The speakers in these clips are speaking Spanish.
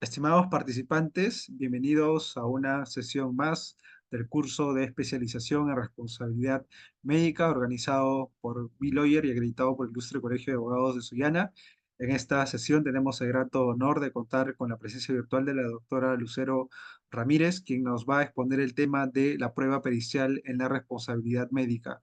Estimados participantes, bienvenidos a una sesión más del curso de especialización en responsabilidad médica organizado por B-Lawyer y acreditado por el Ilustre Colegio de Abogados de Sullana. En esta sesión tenemos el grato honor de contar con la presencia virtual de la doctora Lucero Ramírez, quien nos va a exponer el tema de la prueba pericial en la responsabilidad médica.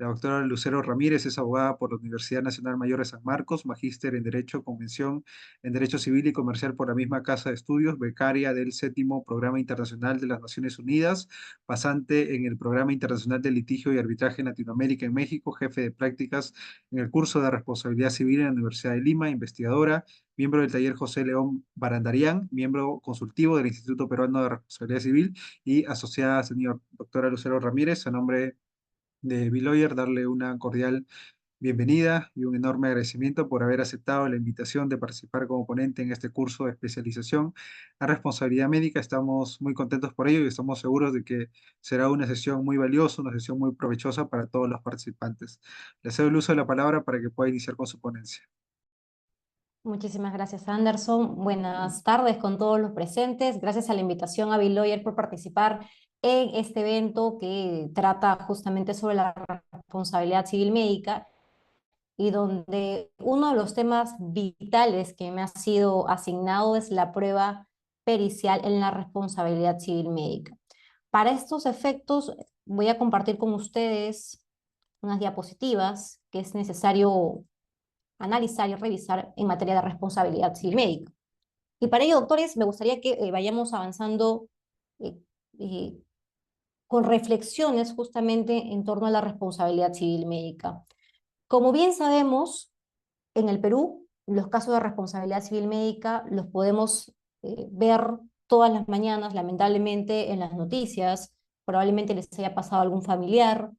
La doctora Lucero Ramírez es abogada por la Universidad Nacional Mayor de San Marcos, magíster en Derecho, Convención en Derecho Civil y Comercial por la misma Casa de Estudios, becaria del séptimo Programa Internacional de las Naciones Unidas, pasante en el Programa Internacional de Litigio y Arbitraje en Latinoamérica en México, jefe de prácticas en el curso de Responsabilidad Civil en la Universidad de Lima, investigadora, miembro del taller José León Barandarián, miembro consultivo del Instituto Peruano de Responsabilidad Civil y asociada, señor doctora Lucero Ramírez, a nombre de Biloyer, darle una cordial bienvenida y un enorme agradecimiento por haber aceptado la invitación de participar como ponente en este curso de especialización en responsabilidad médica. Estamos muy contentos por ello y estamos seguros de que será una sesión muy valiosa, una sesión muy provechosa para todos los participantes. Le cedo el uso de la palabra para que pueda iniciar con su ponencia. Muchísimas gracias, Anderson. Buenas tardes con todos los presentes. Gracias a la invitación a Bill Lawyer por participar en este evento que trata justamente sobre la responsabilidad civil médica y donde uno de los temas vitales que me ha sido asignado es la prueba pericial en la responsabilidad civil médica. Para estos efectos voy a compartir con ustedes unas diapositivas que es necesario analizar y revisar en materia de responsabilidad civil médica. Y para ello, doctores, me gustaría que vayamos avanzando eh, eh, con reflexiones justamente en torno a la responsabilidad civil médica. Como bien sabemos, en el Perú, los casos de responsabilidad civil médica los podemos ver todas las mañanas, lamentablemente, en las noticias. Probablemente les haya pasado a algún familiar,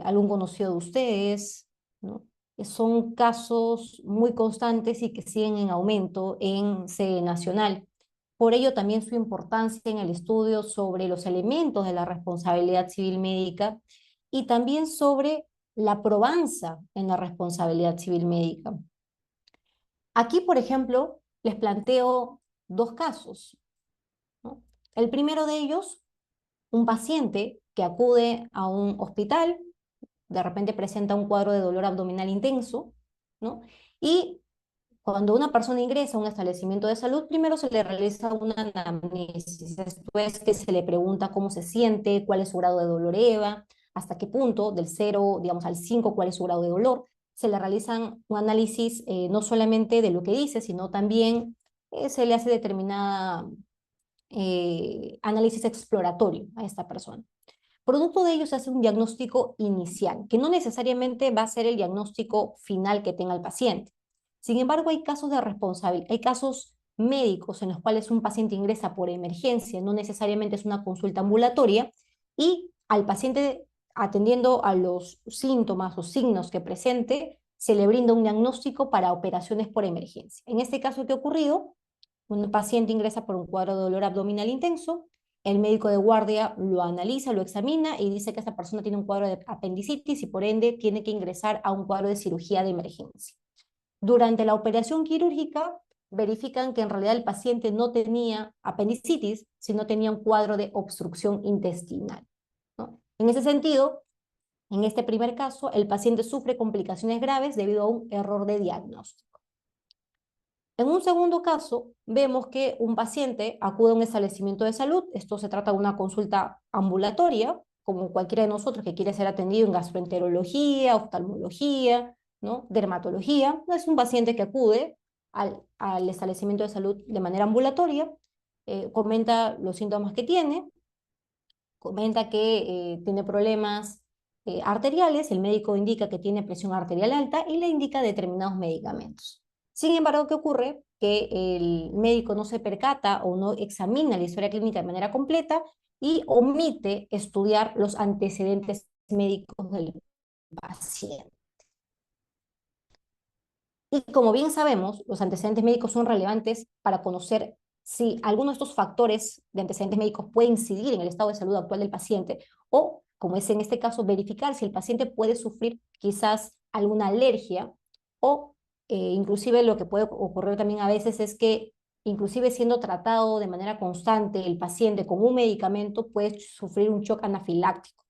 algún conocido de ustedes, ¿no? Son casos muy constantes y que siguen en aumento en sede nacional. Por ello también su importancia en el estudio sobre los elementos de la responsabilidad civil médica y también sobre la probanza en la responsabilidad civil médica. Aquí, por ejemplo, les planteo dos casos, ¿no? El primero de ellos, un paciente que acude a un hospital, de repente presenta un cuadro de dolor abdominal intenso, ¿no? Y cuando una persona ingresa a un establecimiento de salud, primero se le realiza una anamnesis, después que se le pregunta cómo se siente, cuál es su grado de dolor EVA, hasta qué punto, del 0, digamos, al 5, cuál es su grado de dolor. Se le realizan un análisis no solamente de lo que dice, sino también se le hace determinada análisis exploratorio a esta persona. Producto de ello se hace un diagnóstico inicial, que no necesariamente va a ser el diagnóstico final que tenga el paciente. Sin embargo, hay casos de responsabilidad, hay casos médicos en los cuales un paciente ingresa por emergencia, no necesariamente es una consulta ambulatoria, y al paciente atendiendo a los síntomas o signos que presente, se le brinda un diagnóstico para operaciones por emergencia. En este caso, ¿qué ha ocurrido? Un paciente ingresa por un cuadro de dolor abdominal intenso, el médico de guardia lo analiza, lo examina y dice que esta persona tiene un cuadro de apendicitis y por ende tiene que ingresar a un cuadro de cirugía de emergencia. Durante la operación quirúrgica verifican que en realidad el paciente no tenía apendicitis, sino tenía un cuadro de obstrucción intestinal, ¿no? En ese sentido, en este primer caso, el paciente sufre complicaciones graves debido a un error de diagnóstico. En un segundo caso, vemos que un paciente acude a un establecimiento de salud. Esto se trata de una consulta ambulatoria, como cualquiera de nosotros que quiere ser atendido en gastroenterología, oftalmología, ¿no? Dermatología. Es un paciente que acude al establecimiento de salud de manera ambulatoria, comenta los síntomas que tiene, comenta que tiene problemas arteriales, el médico indica que tiene presión arterial alta y le indica determinados medicamentos. Sin embargo, ¿qué ocurre? Que el médico no se percata o no examina la historia clínica de manera completa y omite estudiar los antecedentes médicos del paciente. Y como bien sabemos, los antecedentes médicos son relevantes para conocer si alguno de estos factores de antecedentes médicos puede incidir en el estado de salud actual del paciente o, como es en este caso, verificar si el paciente puede sufrir quizás alguna alergia o inclusive lo que puede ocurrir también a veces es que inclusive siendo tratado de manera constante el paciente con un medicamento, puede sufrir un shock anafiláctico.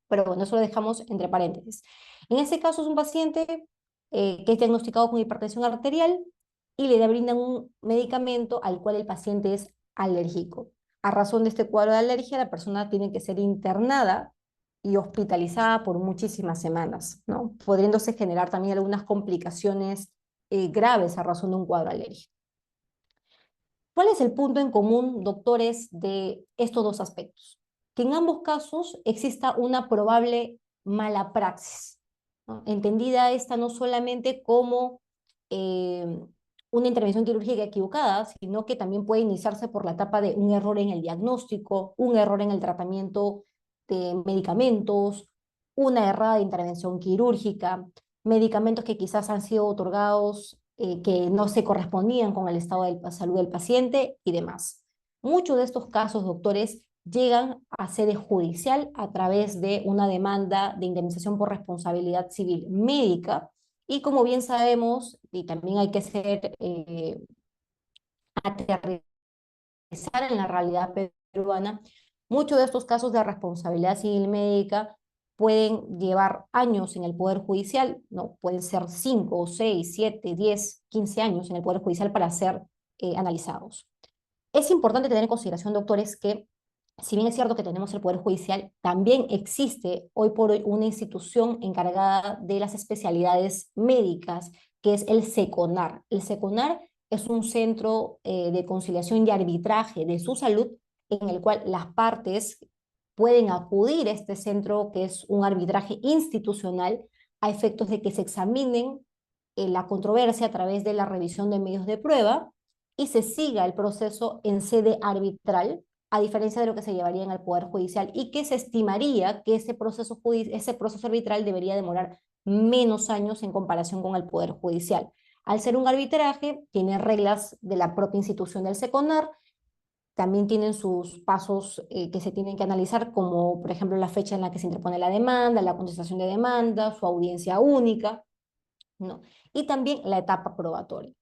Pero bueno, eso lo dejamos entre paréntesis. En este caso es un paciente que es diagnosticado con hipertensión arterial y le brindan un medicamento al cual el paciente es alérgico. A razón de este cuadro de alergia, la persona tiene que ser internada y hospitalizada por muchísimas semanas, ¿no? Podriéndose generar también algunas complicaciones graves a razón de un cuadro alérgico. ¿Cuál es el punto en común, doctores, de estos dos aspectos? Que en ambos casos exista una probable mala praxis, ¿no? Entendida esta no solamente como eh, una intervención quirúrgica equivocada, sino que también puede iniciarse por la etapa de un error en el diagnóstico, un error en el tratamiento de medicamentos, una errada intervención quirúrgica, medicamentos que quizás han sido otorgados que no se correspondían con el estado de salud del paciente y demás. Muchos de estos casos, doctores, llegan a sede judicial a través de una demanda de indemnización por responsabilidad civil médica y como bien sabemos, y también hay que ser aterrizar en la realidad peruana, muchos de estos casos de responsabilidad civil médica pueden llevar años en el Poder Judicial, ¿no? Pueden ser 5, 6, 7, 10, 15 años en el Poder Judicial para ser analizados. Es importante tener en consideración, doctores, que si bien es cierto que tenemos el Poder Judicial, también existe hoy por hoy una institución encargada de las especialidades médicas, que es el SECONAR. El SECONAR es un centro de conciliación y arbitraje de su salud en el cual las partes pueden acudir a este centro, que es un arbitraje institucional, a efectos de que se examinen la controversia a través de la revisión de medios de prueba y se siga el proceso en sede arbitral, a diferencia de lo que se llevaría en el Poder Judicial y que se estimaría que ese proceso arbitral debería demorar menos años en comparación con el Poder Judicial. Al ser un arbitraje, tiene reglas de la propia institución del SECONAR, también tienen sus pasos que se tienen que analizar, como por ejemplo la fecha en la que se interpone la demanda, la contestación de demanda, su audiencia única, ¿no? Y también la etapa probatoria.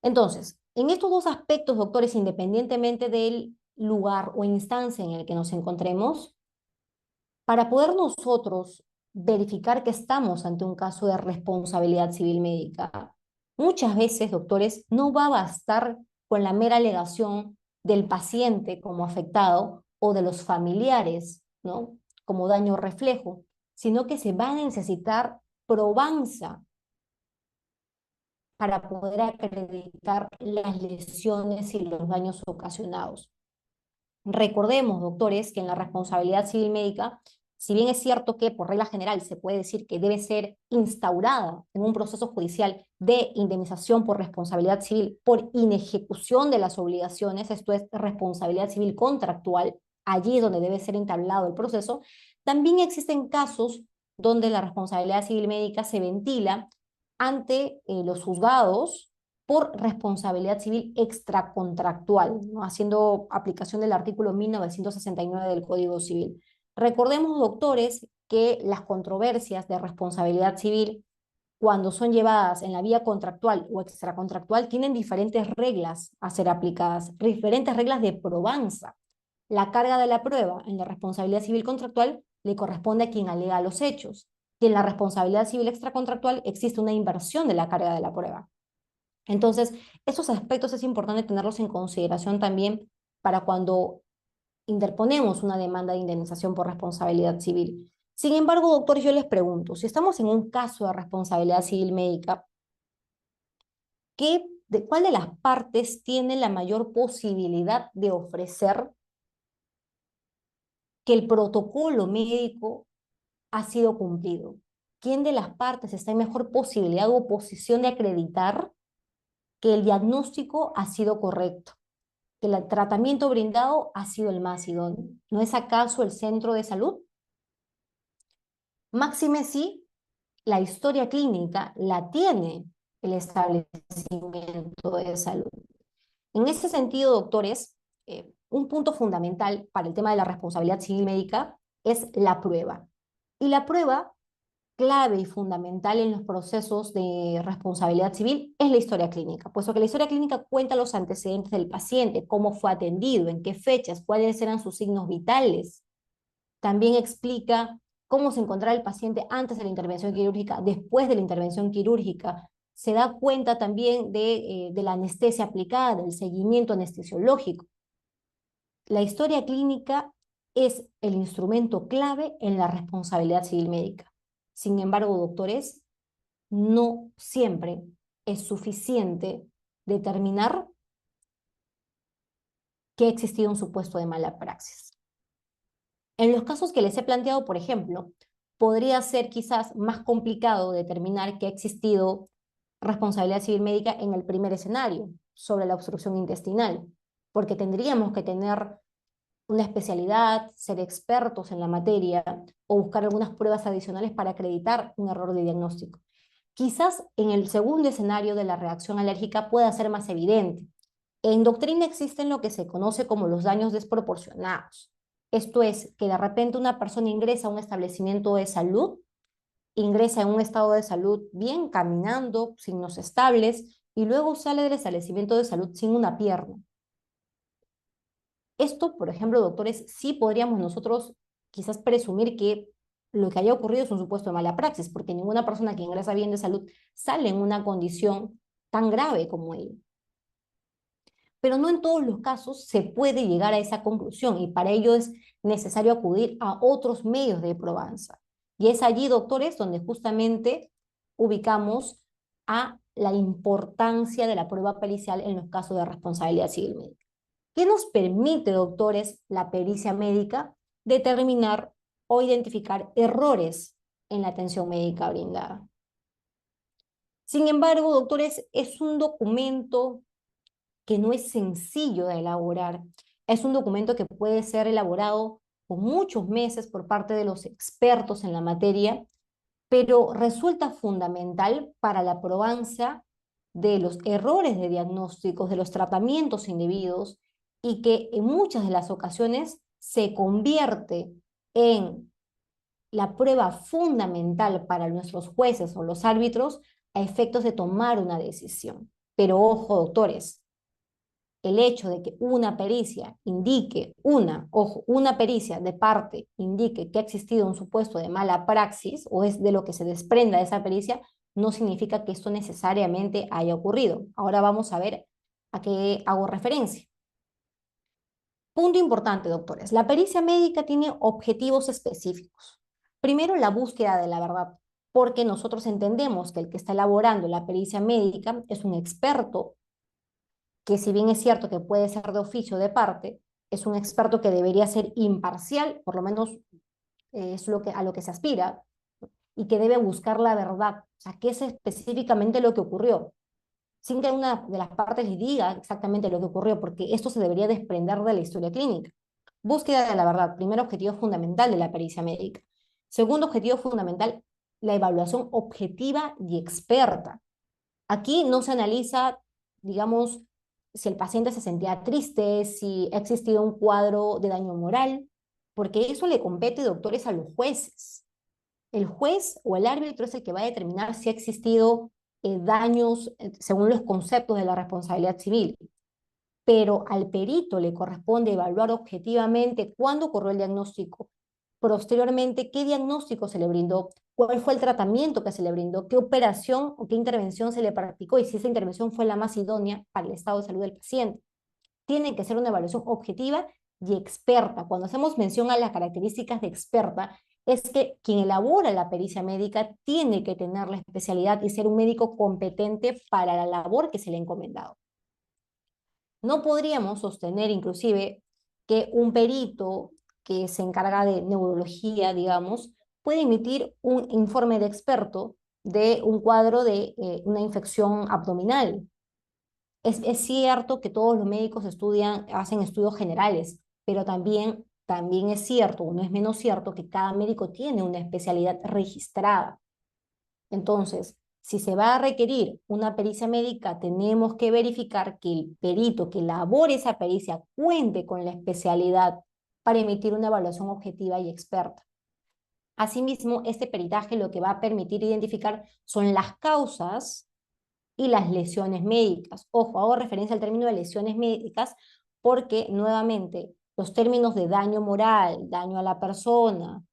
Entonces, en estos dos aspectos, doctores, independientemente del lugar o instancia en el que nos encontremos, para poder nosotros verificar que estamos ante un caso de responsabilidad civil médica, muchas veces, doctores, no va a bastar con la mera alegación del paciente como afectado o de los familiares, ¿no? Como daño reflejo, sino que se va a necesitar probanza para poder acreditar las lesiones y los daños ocasionados. Recordemos, doctores, que en la responsabilidad civil médica, si bien es cierto que por regla general se puede decir que debe ser instaurada en un proceso judicial de indemnización por responsabilidad civil por inejecución de las obligaciones, esto es responsabilidad civil contractual, allí es donde debe ser entablado el proceso, también existen casos donde la responsabilidad civil médica se ventila ante los juzgados por responsabilidad civil extracontractual, ¿no? Haciendo aplicación del artículo 1969 del Código Civil. Recordemos, doctores, que las controversias de responsabilidad civil, cuando son llevadas en la vía contractual o extracontractual, tienen diferentes reglas a ser aplicadas, diferentes reglas de probanza. La carga de la prueba en la responsabilidad civil contractual le corresponde a quien alega los hechos, y en la responsabilidad civil extracontractual existe una inversión de la carga de la prueba. Entonces, esos aspectos es importante tenerlos en consideración también para cuando interponemos una demanda de indemnización por responsabilidad civil. Sin embargo, doctores, yo les pregunto, si estamos en un caso de responsabilidad civil médica, ¿cuál de las partes tiene la mayor posibilidad de ofrecer que el protocolo médico ha sido cumplido? ¿Quién de las partes está en mejor posibilidad o posición de acreditar que el diagnóstico ha sido correcto, que el tratamiento brindado ha sido el más idóneo? ¿No es acaso el centro de salud? Máxime si la historia clínica la tiene el establecimiento de salud. En ese sentido, doctores, un punto fundamental para el tema de la responsabilidad civil médica es la prueba. Y la prueba clave y fundamental en los procesos de responsabilidad civil es la historia clínica, puesto que la historia clínica cuenta los antecedentes del paciente, cómo fue atendido, en qué fechas, cuáles eran sus signos vitales. También explica cómo se encontraba el paciente antes de la intervención quirúrgica, después de la intervención quirúrgica. Se da cuenta también de la anestesia aplicada, del seguimiento anestesiológico. La historia clínica es el instrumento clave en la responsabilidad civil médica. Sin embargo, doctores, no siempre es suficiente determinar que ha existido un supuesto de mala praxis. En los casos que les he planteado, por ejemplo, podría ser quizás más complicado determinar que ha existido responsabilidad civil médica en el primer escenario, sobre la obstrucción intestinal, porque tendríamos que tener una especialidad, ser expertos en la materia o buscar algunas pruebas adicionales para acreditar un error de diagnóstico. Quizás en el segundo escenario de la reacción alérgica pueda ser más evidente. En doctrina existen lo que se conoce como los daños desproporcionados. Esto es que de repente una persona ingresa a un establecimiento de salud, ingresa en un estado de salud bien, caminando, signos estables, y luego sale del establecimiento de salud sin una pierna. Esto, por ejemplo, doctores, sí podríamos nosotros quizás presumir que lo que haya ocurrido es un supuesto de mala praxis, porque ninguna persona que ingresa bien de salud sale en una condición tan grave como ella. Pero no en todos los casos se puede llegar a esa conclusión y para ello es necesario acudir a otros medios de probanza. Y es allí, doctores, donde justamente ubicamos a la importancia de la prueba pericial en los casos de responsabilidad civil médica. ¿Qué nos permite, doctores, la pericia médica? Determinar o identificar errores en la atención médica brindada. Sin embargo, doctores, es un documento que no es sencillo de elaborar. Es un documento que puede ser elaborado con muchos meses por parte de los expertos en la materia, pero resulta fundamental para la probanza de los errores de diagnósticos, de los tratamientos indebidos, y que en muchas de las ocasiones se convierte en la prueba fundamental para nuestros jueces o los árbitros a efectos de tomar una decisión. Pero ojo, doctores, el hecho de que una pericia indique, una pericia de parte indique que ha existido un supuesto de mala praxis o es de lo que se desprenda de esa pericia, no significa que esto necesariamente haya ocurrido. Ahora vamos a ver a qué hago referencia. Punto importante, doctores. La pericia médica tiene objetivos específicos. Primero, la búsqueda de la verdad, porque nosotros entendemos que el que está elaborando la pericia médica es un experto que si bien es cierto que puede ser de oficio o de parte, es un experto que debería ser imparcial, por lo menos es a lo que se aspira, y que debe buscar la verdad, o sea, qué es específicamente lo que ocurrió, sin que una de las partes le diga exactamente lo que ocurrió, porque esto se debería desprender de la historia clínica. Búsqueda de la verdad, primer objetivo fundamental de la pericia médica. Segundo objetivo fundamental, la evaluación objetiva y experta. Aquí no se analiza, digamos, si el paciente se sentía triste, si ha existido un cuadro de daño moral, porque eso le compete, doctores, a los jueces. El juez o el árbitro es el que va a determinar si ha existido daños según los conceptos de la responsabilidad civil. Pero al perito le corresponde evaluar objetivamente cuándo ocurrió el diagnóstico, posteriormente qué diagnóstico se le brindó, cuál fue el tratamiento que se le brindó, qué operación o qué intervención se le practicó y si esa intervención fue la más idónea para el estado de salud del paciente. Tiene que ser una evaluación objetiva y experta. Cuando hacemos mención a las características de experta, es que quien elabora la pericia médica tiene que tener la especialidad y ser un médico competente para la labor que se le ha encomendado. No podríamos sostener inclusive que un perito que se encarga de neurología, digamos, puede emitir un informe de experto de un cuadro de una infección abdominal. Es cierto que todos los médicos hacen estudios generales, pero también es cierto, no es menos cierto, que cada médico tiene una especialidad registrada. Entonces, si se va a requerir una pericia médica, tenemos que verificar que el perito que elabore esa pericia cuente con la especialidad para emitir una evaluación objetiva y experta. Asimismo, este peritaje lo que va a permitir identificar son las causas y las lesiones médicas. Ojo, hago referencia al término de lesiones médicas porque nuevamente los términos de daño moral, daño a la persona,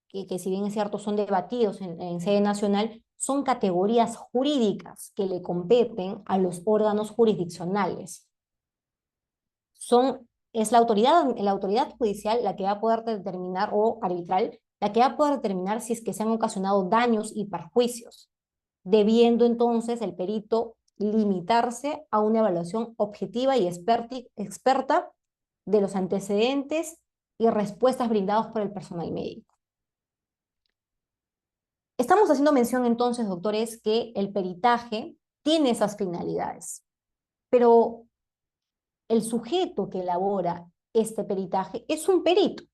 que si bien es cierto son debatidos en sede nacional, son categorías jurídicas que le competen a los órganos jurisdiccionales. Es la autoridad judicial la que va a poder determinar, o arbitral, la que va a poder determinar si es que se han ocasionado daños y perjuicios, debiendo entonces el perito limitarse a una evaluación objetiva y experta de los antecedentes y respuestas brindados por el personal médico. Estamos haciendo mención entonces, doctores, que el peritaje tiene esas finalidades, pero el sujeto que elabora este peritaje es un perito.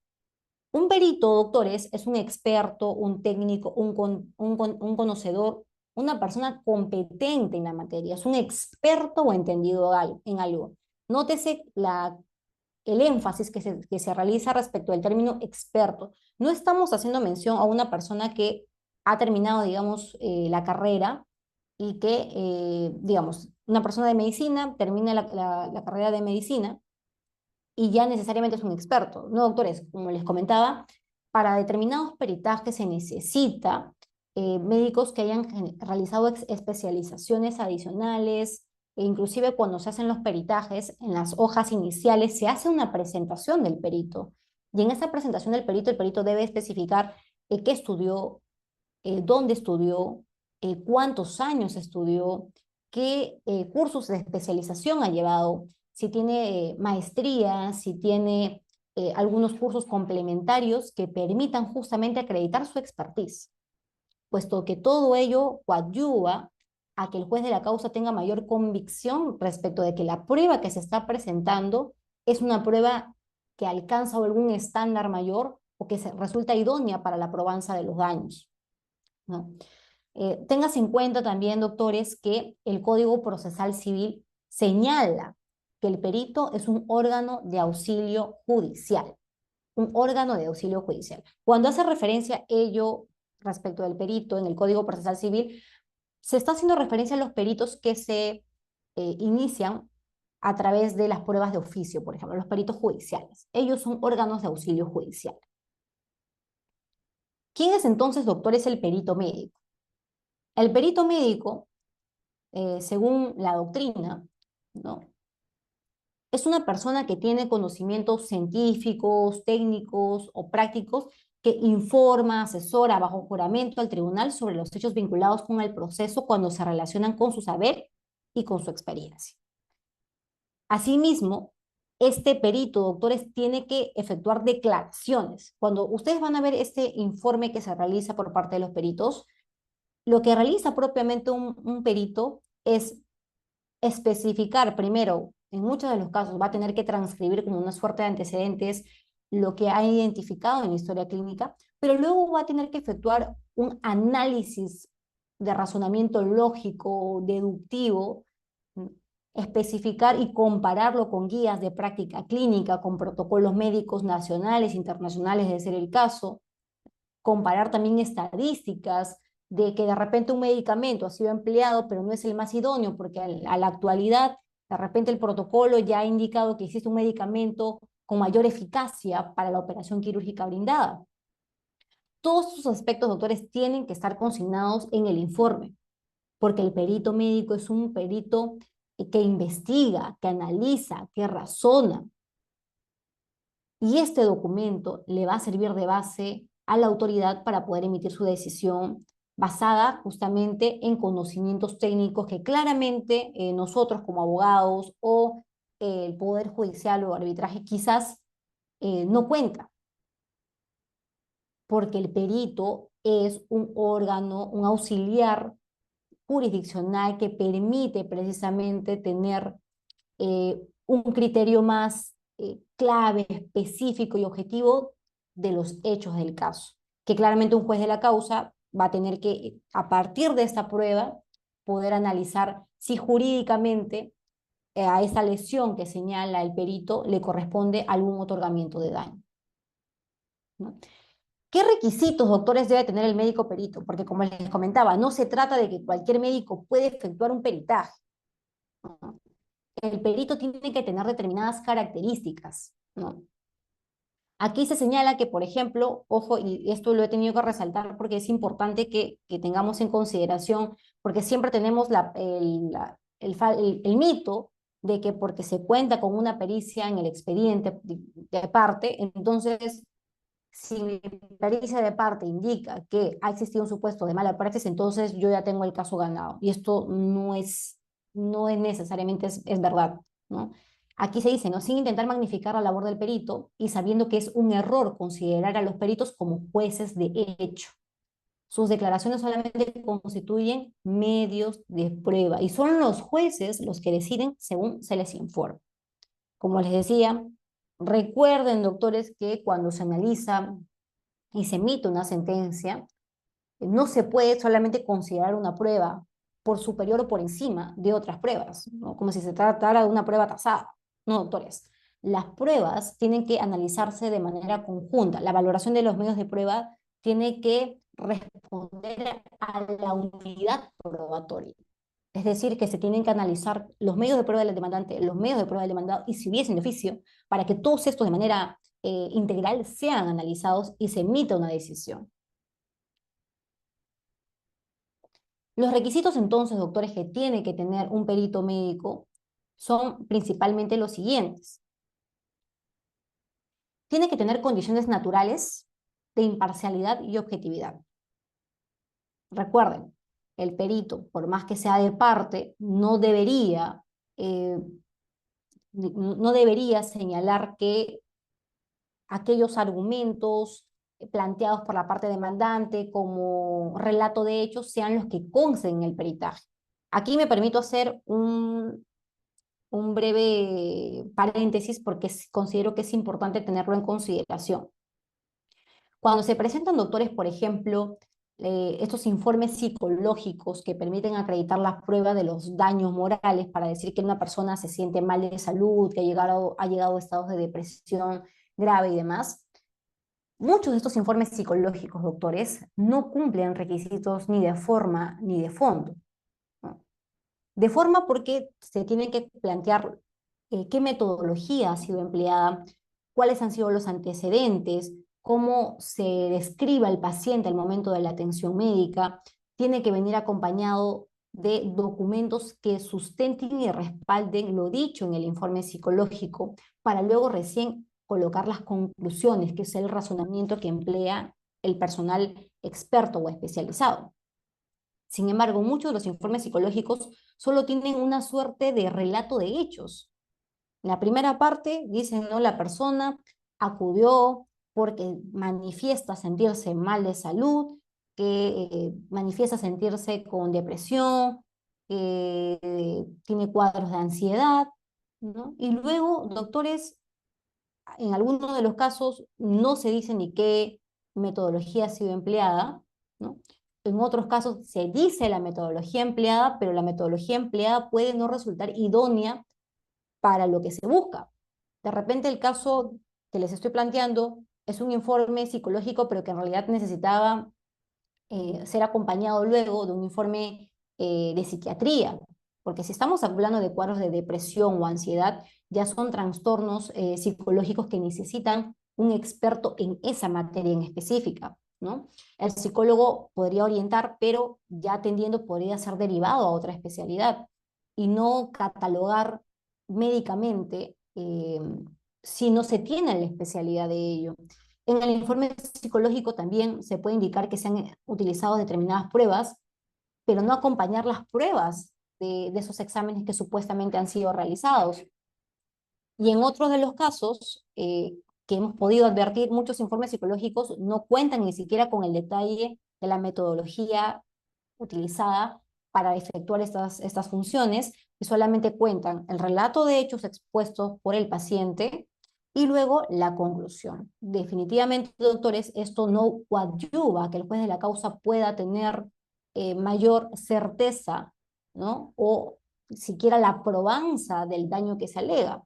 Un perito, doctores, es un experto, un técnico, un conocedor, una persona competente en la materia, es un experto o entendido en algo. Nótese el énfasis que se realiza respecto al término experto. No estamos haciendo mención a una persona que ha terminado, digamos, la carrera y que, digamos, una persona de medicina termina la carrera de medicina y ya necesariamente es un experto. No, doctores, como les comentaba, para determinados peritajes se necesita médicos que hayan realizado especializaciones adicionales, e inclusive cuando se hacen los peritajes, en las hojas iniciales se hace una presentación del perito. Y en esa presentación del perito, el perito debe especificar qué estudió, dónde estudió, cuántos años estudió, qué cursos de especialización ha llevado, si tiene maestría, si tiene algunos cursos complementarios que permitan justamente acreditar su expertise, puesto que todo ello coadyuva a que el juez de la causa tenga mayor convicción respecto de que la prueba que se está presentando es una prueba que alcanza algún estándar mayor o que resulta idónea para la probanza de los daños, ¿no? Tengas en cuenta también, doctores, que el Código Procesal Civil señala que el perito es un órgano de auxilio judicial, un órgano de auxilio judicial. Cuando hace referencia a ello respecto del perito en el Código Procesal Civil, se está haciendo referencia a los peritos que se inician a través de las pruebas de oficio, por ejemplo, los peritos judiciales. Ellos son órganos de auxilio judicial. ¿Quién es entonces, doctores, el perito médico? El perito médico, según la doctrina, ¿no?, es una persona que tiene conocimientos científicos, técnicos o prácticos que informa, asesora bajo juramento al tribunal sobre los hechos vinculados con el proceso cuando se relacionan con su saber y con su experiencia. Asimismo, este perito, doctores, tiene que efectuar declaraciones. Cuando ustedes van a ver este informe que se realiza por parte de los peritos, lo que realiza propiamente un perito es especificar primero, en muchos de los casos va a tener que transcribir como una suerte de antecedentes lo que ha identificado en la historia clínica, pero luego va a tener que efectuar un análisis de razonamiento lógico, deductivo, especificar y compararlo con guías de práctica clínica, con protocolos médicos nacionales, internacionales, de ser el caso, comparar también estadísticas de que de repente un medicamento ha sido empleado, pero no es el más idóneo, porque a la actualidad, de repente el protocolo ya ha indicado que existe un medicamento con mayor eficacia para la operación quirúrgica brindada. Todos estos aspectos, doctores, tienen que estar consignados en el informe, porque el perito médico es un perito que investiga, que analiza, que razona. Y este documento le va a servir de base a la autoridad para poder emitir su decisión basada justamente en conocimientos técnicos que claramente nosotros como abogados o el Poder Judicial o arbitraje quizás no cuenta, porque el perito es un órgano, un auxiliar jurisdiccional que permite precisamente tener un criterio más clave, específico y objetivo de los hechos del caso, que claramente un juez de la causa va a tener que, a partir de esta prueba, poder analizar si jurídicamente a esa lesión que señala el perito le corresponde algún otorgamiento de daño, ¿no? ¿Qué requisitos, doctores, debe tener el médico perito? Porque como les comentaba, no se trata de que cualquier médico puede efectuar un peritaje, ¿no? El perito tiene que tener determinadas características, ¿no? Aquí se señala que, por ejemplo, ojo, y esto lo he tenido que resaltar porque es importante que tengamos en consideración, porque siempre tenemos el mito de que porque se cuenta con una pericia en el expediente de parte, entonces si mi pericia de parte indica que ha existido un supuesto de mala praxis, entonces yo ya tengo el caso ganado. Y esto no es necesariamente es verdad, ¿no? Aquí se dice, ¿no? Sin intentar magnificar la labor del perito y sabiendo que es un error considerar a los peritos como jueces de hecho. Sus declaraciones solamente constituyen medios de prueba y son los jueces los que deciden según se les informa. Como les decía, recuerden, doctores, que cuando se analiza y se emite una sentencia, no se puede solamente considerar una prueba por superior o por encima de otras pruebas, ¿no? Como si se tratara de una prueba tasada. No, doctores. Las pruebas tienen que analizarse de manera conjunta. La valoración de los medios de prueba tiene que responder a la unidad probatoria. Es decir, que se tienen que analizar los medios de prueba del demandante, los medios de prueba del demandado, y si hubiesen de oficio, para que todos estos de manera integral sean analizados y se emita una decisión. Los requisitos entonces, doctores, que tiene que tener un perito médico son principalmente los siguientes. Tiene que tener condiciones naturales de imparcialidad y objetividad. Recuerden, el perito, por más que sea de parte, eh, no debería señalar que aquellos argumentos planteados por la parte demandante como relato de hechos sean los que consten en el peritaje. Aquí me permito hacer un breve paréntesis porque considero que es importante tenerlo en consideración. Cuando se presentan, doctores, por ejemplo, estos informes psicológicos que permiten acreditar las pruebas de los daños morales para decir que una persona se siente mal de salud, que ha llegado a estados de depresión grave y demás, muchos de estos informes psicológicos, doctores, no cumplen requisitos ni de forma ni de fondo, ¿no? De forma porque se tienen que plantear qué metodología ha sido empleada, cuáles han sido los antecedentes, cómo se describe al paciente al momento de la atención médica. Tiene que venir acompañado de documentos que sustenten y respalden lo dicho en el informe psicológico para luego recién colocar las conclusiones, que es el razonamiento que emplea el personal experto o especializado. Sin embargo, muchos de los informes psicológicos solo tienen una suerte de relato de hechos. En la primera parte dicen, ¿no? La persona acudió porque manifiesta sentirse mal de salud, que manifiesta sentirse con depresión, que tiene cuadros de ansiedad, ¿no? Y luego, doctores, en algunos de los casos no se dice ni qué metodología ha sido empleada, ¿no? En otros casos se dice la metodología empleada, pero la metodología empleada puede no resultar idónea para lo que se busca. De repente el caso que les estoy planteando es un informe psicológico, pero que en realidad necesitaba ser acompañado luego de un informe de psiquiatría, porque si estamos hablando de cuadros de depresión o ansiedad, ya son trastornos psicológicos que necesitan un experto en esa materia en específica, ¿no? El psicólogo podría orientar, pero ya atendiendo podría ser derivado a otra especialidad y no catalogar médicamente si no se tiene la especialidad de ello. En el informe psicológico también se puede indicar que se han utilizado determinadas pruebas, pero no acompañar las pruebas de esos exámenes que supuestamente han sido realizados. Y en otros de los casos que hemos podido advertir, muchos informes psicológicos no cuentan ni siquiera con el detalle de la metodología utilizada para efectuar estas funciones y solamente cuentan el relato de hechos expuestos por el paciente y luego la conclusión. Definitivamente, doctores, esto no coadyuva a que el juez de la causa pueda tener mayor certeza, ¿no? O siquiera la probanza del daño que se alega.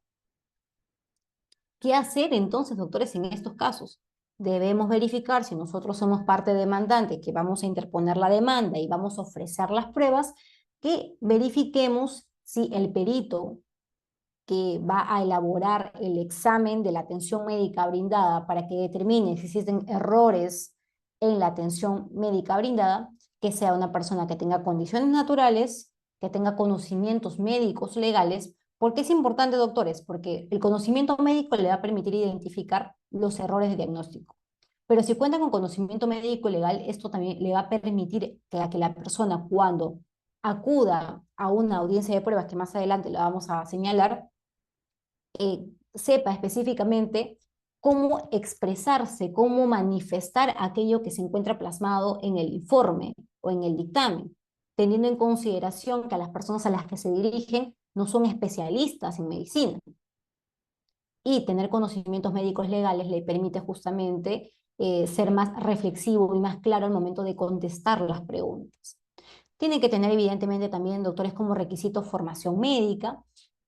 ¿Qué hacer entonces, doctores, en estos casos? debemos verificar si nosotros somos parte demandante, que vamos a interponer la demanda y vamos a ofrecer las pruebas, que verifiquemos si el perito que va a elaborar el examen de la atención médica brindada para que determine si existen errores en la atención médica brindada, que sea una persona que tenga condiciones naturales, que tenga conocimientos médicos legales. ¿Por qué es importante, doctores? Porque el conocimiento médico le va a permitir identificar los errores de diagnóstico. Pero si cuenta con conocimiento médico y legal, esto también le va a permitir que la persona, cuando acuda a una audiencia de pruebas, que más adelante la vamos a señalar, sepa específicamente cómo expresarse, cómo manifestar aquello que se encuentra plasmado en el informe o en el dictamen, teniendo en consideración que a las personas a las que se dirigen no son especialistas en medicina. Y tener conocimientos médicos legales le permite justamente ser más reflexivo y más claro al momento de contestar las preguntas. Tiene que tener evidentemente también, doctores, como requisito formación médica,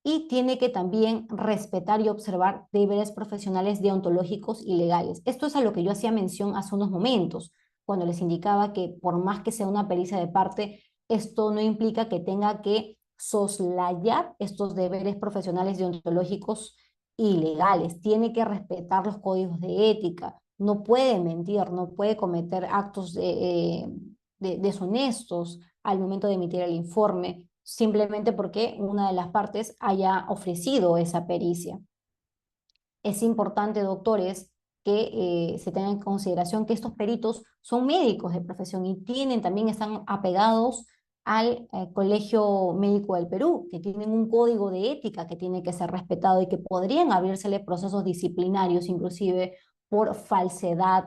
y tiene que también respetar y observar deberes profesionales deontológicos y legales. Esto es a lo que yo hacía mención hace unos momentos, cuando les indicaba que por más que sea una pericia de parte, esto no implica que tenga que soslayar estos deberes profesionales deontológicos y legales. Tiene que respetar los códigos de ética, no puede mentir, no puede cometer actos deshonestos al momento de emitir el informe, simplemente porque una de las partes haya ofrecido esa pericia. Es importante, doctores, que se tenga en consideración que estos peritos son médicos de profesión y también están apegados al Colegio Médico del Perú, que tienen un código de ética que tiene que ser respetado y que podrían abrírsele procesos disciplinarios, inclusive por falsedad,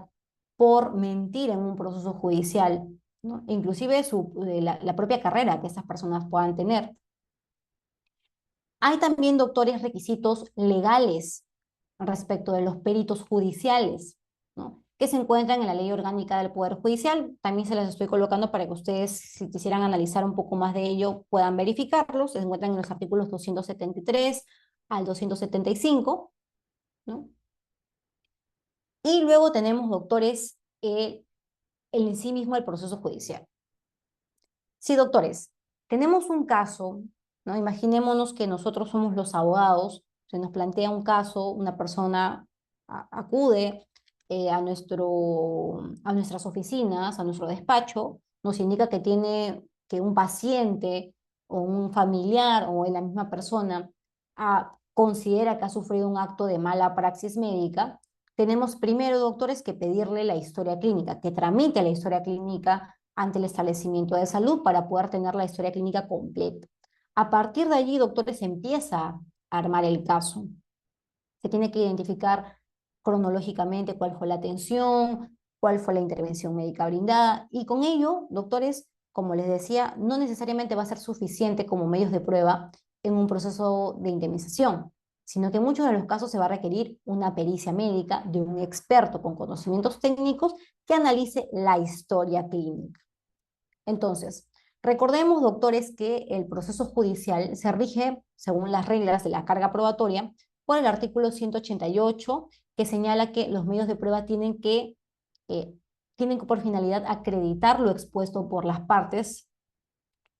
por mentir en un proceso judicial, ¿no? Inclusive la propia carrera que estas personas puedan tener. Hay también, doctores, requisitos legales respecto de los peritos judiciales, ¿no? Que se encuentran en la Ley Orgánica del Poder Judicial. También se las estoy colocando para que ustedes, si quisieran analizar un poco más de ello, puedan verificarlos. Se encuentran en los artículos 273 al 275, ¿no? Y luego tenemos, doctores, en sí mismo el proceso judicial. Sí, doctores, tenemos un caso, ¿no? Imaginémonos que nosotros somos los abogados, se nos plantea un caso, una persona acude a nuestras oficinas, a nuestro despacho, nos indica que tiene que un paciente o un familiar o la misma persona considera que ha sufrido un acto de mala praxis médica. Tenemos primero, doctores, que pedirle la historia clínica, que tramite la historia clínica ante el establecimiento de salud para poder tener la historia clínica completa. A partir de allí, doctores, se empieza a armar el caso. Se tiene que identificar cronológicamente cuál fue la atención, cuál fue la intervención médica brindada, y con ello, doctores, como les decía, no necesariamente va a ser suficiente como medios de prueba en un proceso de indemnización, sino que en muchos de los casos se va a requerir una pericia médica de un experto con conocimientos técnicos que analice la historia clínica. Entonces, recordemos, doctores, que el proceso judicial se rige según las reglas de la carga probatoria por el artículo 188, que señala que los medios de prueba tienen por finalidad acreditar lo expuesto por las partes,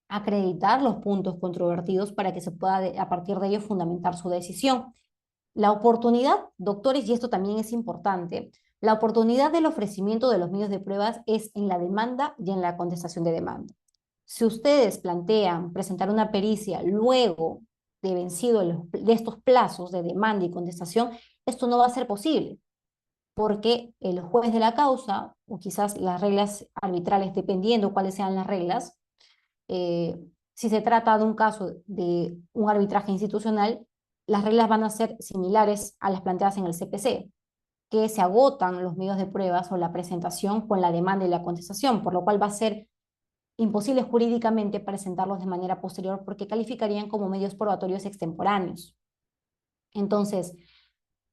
acreditar los puntos controvertidos para que se pueda a partir de ello fundamentar su decisión. La oportunidad, doctores, y esto también es importante, la oportunidad del ofrecimiento de los medios de pruebas es en la demanda y en la contestación de demanda. Si ustedes plantean presentar una pericia luego de vencido de estos plazos de demanda y contestación, esto no va a ser posible, porque el juez de la causa, o quizás las reglas arbitrales, dependiendo cuáles sean las reglas, eh, si se trata de un caso de un arbitraje institucional, las reglas van a ser similares a las planteadas en el CPC, que se agotan los medios de pruebas o la presentación con la demanda y la contestación, por lo cual va a ser imposible jurídicamente presentarlos de manera posterior porque calificarían como medios probatorios extemporáneos. Entonces,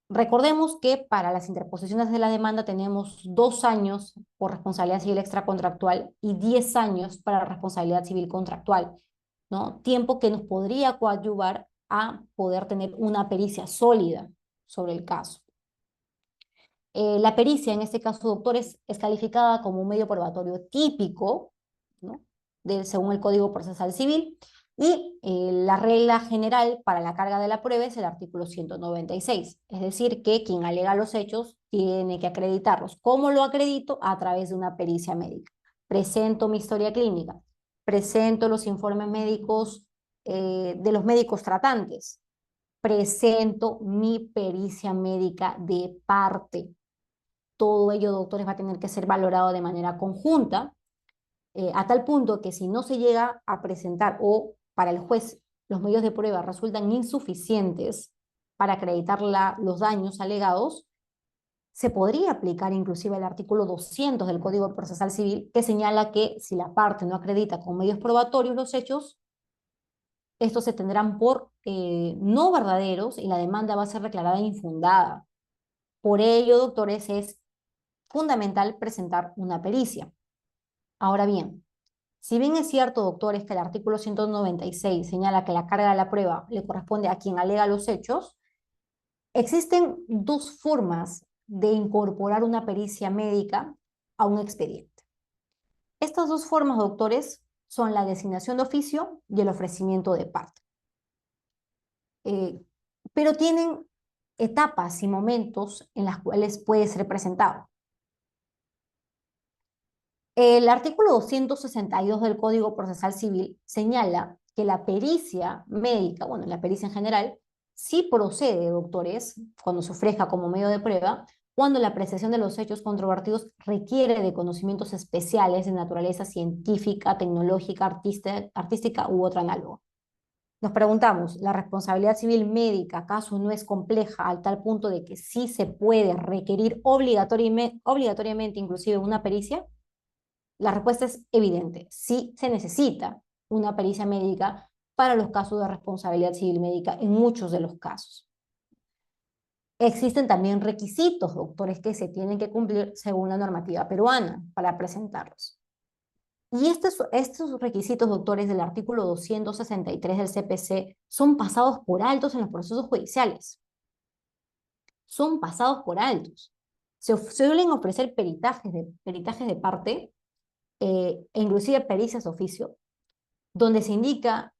recordemos que para las interposiciones de la demanda tenemos 2 años por responsabilidad civil extracontractual y 10 años para responsabilidad civil contractual, ¿no? Tiempo que nos podría coadyuvar a poder tener una pericia sólida sobre el caso. La pericia, en este caso, doctores, es calificada como un medio probatorio típico, ¿no? Según el Código Procesal Civil, y la regla general para la carga de la prueba es el artículo 196, es decir, que quien alega los hechos tiene que acreditarlos. ¿Cómo lo acredito? A través de una pericia médica. Presento mi historia clínica, presento los informes médicos de los médicos tratantes, presento mi pericia médica de parte. Todo ello, doctores, va a tener que ser valorado de manera conjunta, a tal punto que si no se llega a presentar o para el juez los medios de prueba resultan insuficientes para acreditar los daños alegados, se podría aplicar inclusive el artículo 200 del Código Procesal Civil, que señala que si la parte no acredita con medios probatorios los hechos, estos se tendrán por no verdaderos y la demanda va a ser declarada infundada. Por ello, doctores, es fundamental presentar una pericia. Ahora bien, si bien es cierto, doctores, que el artículo 196 señala que la carga de la prueba le corresponde a quien alega los hechos, existen dos formas de incorporar una pericia médica a un expediente. Estas dos formas, doctores, son la designación de oficio y el ofrecimiento de parte. Eh, pero tienen etapas y momentos en las cuales puede ser presentado. El artículo 262 del Código Procesal Civil señala que la pericia médica, bueno, la pericia en general, sí procede, doctores, cuando se ofrezca como medio de prueba, cuando la apreciación de los hechos controvertidos requiere de conocimientos especiales de naturaleza científica, tecnológica, artística u otra análoga. Nos preguntamos, ¿la responsabilidad civil médica acaso no es compleja al tal punto de que sí se puede requerir obligatoriamente inclusive una pericia? La respuesta es evidente. Sí se necesita una pericia médica para los casos de responsabilidad civil médica en muchos de los casos. Existen también requisitos, doctores, que se tienen que cumplir según la normativa peruana para presentarlos. Y estos requisitos, doctores, del artículo 263 del CPC son pasados por altos en los procesos judiciales. Son pasados por altos. Se suelen ofrecer peritajes de parte e inclusive pericias de oficio, donde se indica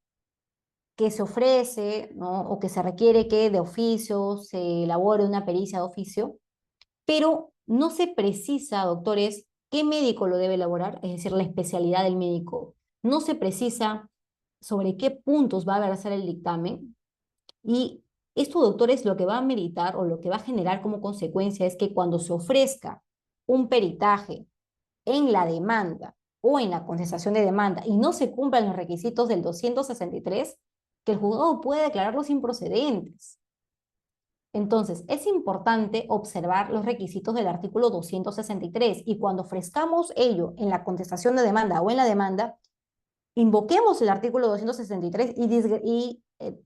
que se ofrece, ¿no? O que se requiere que de oficio se elabore una pericia de oficio, pero no se precisa, doctores, qué médico lo debe elaborar, es decir, la especialidad del médico. No se precisa sobre qué puntos va a versar el dictamen y esto, doctores, lo que va a meritar o lo que va a generar como consecuencia es que cuando se ofrezca un peritaje en la demanda o en la contestación de demanda y no se cumplan los requisitos del 263, que el juzgado puede declararlos improcedentes. Entonces, es importante observar los requisitos del artículo 263 y cuando ofrezcamos ello en la contestación de demanda o en la demanda, invoquemos el artículo 263 y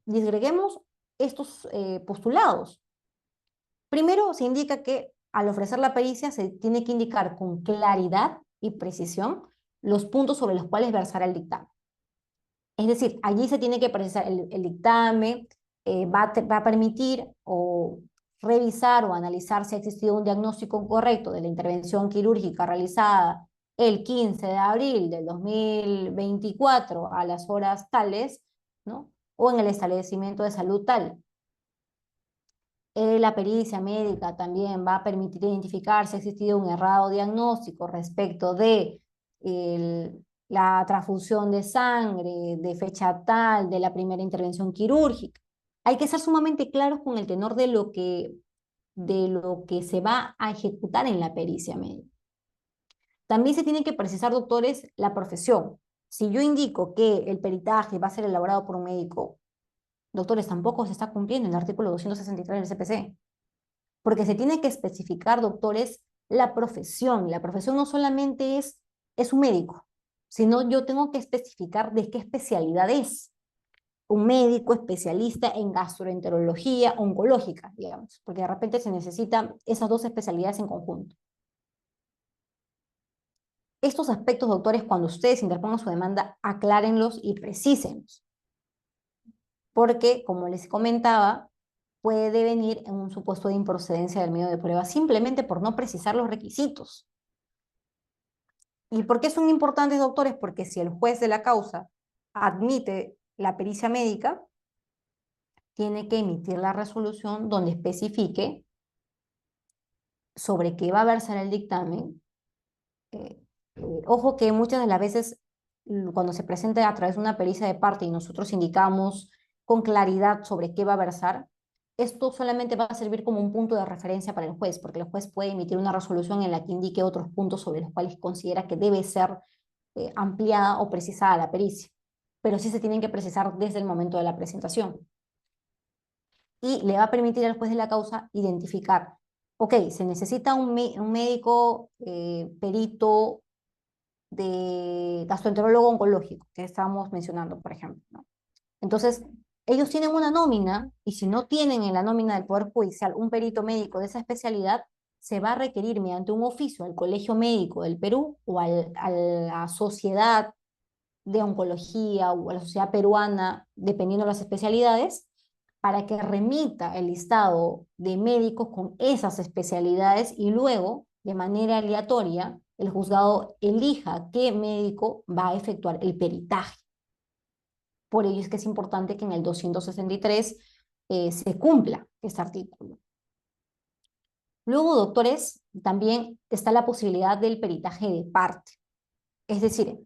disgreguemos estos postulados. Primero, se indica que al ofrecer la pericia se tiene que indicar con claridad y precisión los puntos sobre los cuales versará el dictamen. Es decir, allí se tiene que precisar el dictamen, va a permitir o revisar o analizar si ha existido un diagnóstico correcto de la intervención quirúrgica realizada el 15 de abril del 2024 a las horas tales, ¿no? O en el establecimiento de salud tal. La pericia médica también va a permitir identificar si ha existido un errado diagnóstico respecto de la transfusión de sangre, de fecha tal, de la primera intervención quirúrgica. Hay que ser sumamente claros con el tenor de lo que se va a ejecutar en la pericia médica. También se tiene que precisar, doctores, la profesión. Si yo indico que el peritaje va a ser elaborado por un médico, doctores, tampoco se está cumpliendo el artículo 263 del CPC, porque se tiene que especificar, doctores, la profesión. La profesión no solamente es un médico, sino yo tengo que especificar de qué especialidad es. Un médico especialista en gastroenterología oncológica, digamos, porque de repente se necesitan esas dos especialidades en conjunto. Estos aspectos, doctores, cuando ustedes interpongan su demanda, aclárenlos y precísenlos. Porque, como les comentaba, puede devenir en un supuesto de improcedencia del medio de prueba simplemente por no precisar los requisitos. ¿Y por qué son importantes, doctores? Porque si el juez de la causa admite la pericia médica, tiene que emitir la resolución donde especifique sobre qué va a versar el dictamen. Ojo que muchas de las veces cuando se presenta a través de una pericia de parte y nosotros indicamos con claridad sobre qué va a versar, esto solamente va a servir como un punto de referencia para el juez, porque el juez puede emitir una resolución en la que indique otros puntos sobre los cuales considera que debe ser ampliada o precisada la pericia, pero sí se tienen que precisar desde el momento de la presentación. Y le va a permitir al juez de la causa identificar, ok, se necesita un médico perito de gastroenterólogo oncológico, que estábamos mencionando, por ejemplo, ¿no? Entonces, ellos tienen una nómina, y si no tienen en la nómina del Poder Judicial un perito médico de esa especialidad, se va a requerir mediante un oficio al Colegio Médico del Perú o a la Sociedad de Oncología o a la Sociedad Peruana, dependiendo de las especialidades, para que remita el listado de médicos con esas especialidades y luego, de manera aleatoria, el juzgado elija qué médico va a efectuar el peritaje. Por ello es que es importante que en el 263 se cumpla este artículo. Luego, doctores, también está la posibilidad del peritaje de parte. Es decir,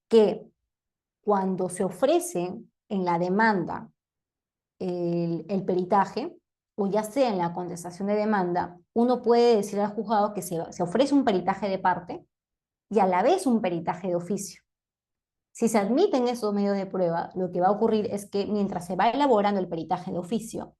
que cuando se ofrece en la demanda el peritaje, o ya sea en la contestación de demanda, uno puede decir al juzgado que se ofrece un peritaje de parte y a la vez un peritaje de oficio. Si se admiten esos medios de prueba, lo que va a ocurrir es que mientras se va elaborando el peritaje de oficio,